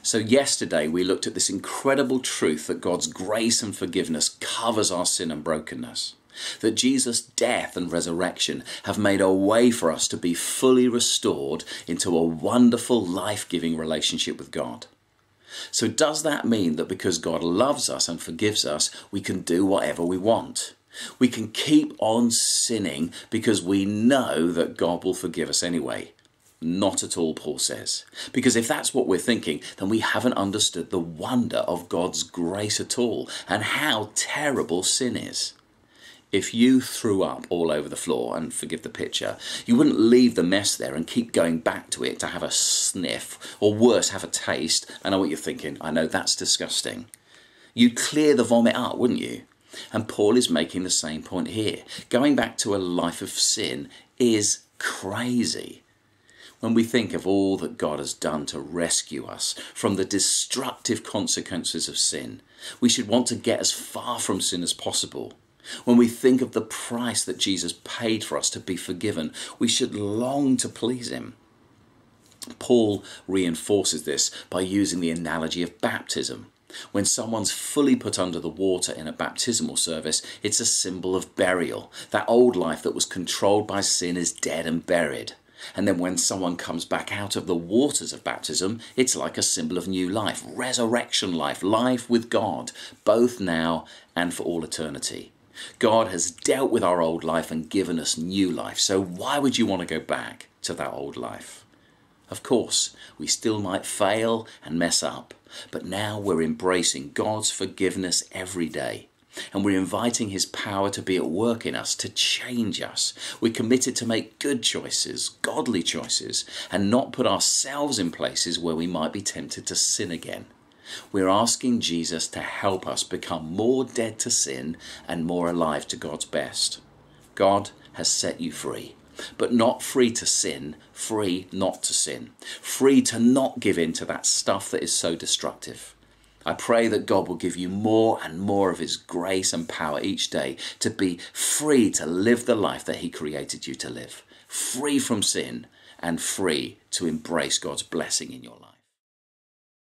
So yesterday we looked at this incredible truth that God's grace and forgiveness covers our sin and brokenness. That Jesus' death and resurrection have made a way for us to be fully restored into a wonderful, life-giving relationship with God. So does that mean that because God loves us and forgives us, we can do whatever we want? We can keep on sinning because we know that God will forgive us anyway? Not at all, Paul says. Because if that's what we're thinking, then we haven't understood the wonder of God's grace at all and how terrible sin is. If you threw up all over the floor, and forgive the picture, you wouldn't leave the mess there and keep going back to it to have a sniff, or worse, have a taste. I know what you're thinking. I know that's disgusting. You'd clear the vomit up, wouldn't you? And Paul is making the same point here. Going back to a life of sin is crazy. When we think of all that God has done to rescue us from the destructive consequences of sin, we should want to get as far from sin as possible. When we think of the price that Jesus paid for us to be forgiven, we should long to please him. Paul reinforces this by using the analogy of baptism. When someone's fully put under the water in a baptismal service, it's a symbol of burial. That old life that was controlled by sin is dead and buried. And then when someone comes back out of the waters of baptism, it's like a symbol of new life, resurrection life, life with God, both now and for all eternity. God has dealt with our old life and given us new life. So why would you want to go back to that old life? Of course, we still might fail and mess up, but now we're embracing God's forgiveness every day. And we're inviting his power to be at work in us, to change us. We're committed to make good choices, godly choices, and not put ourselves in places where we might be tempted to sin again. We're asking Jesus to help us become more dead to sin and more alive to God's best. God has set you free, but not free to sin, free not to sin, free to not give in to that stuff that is so destructive. I pray that God will give you more and more of his grace and power each day to be free to live the life that he created you to live, free from sin and free to embrace God's blessing in your life.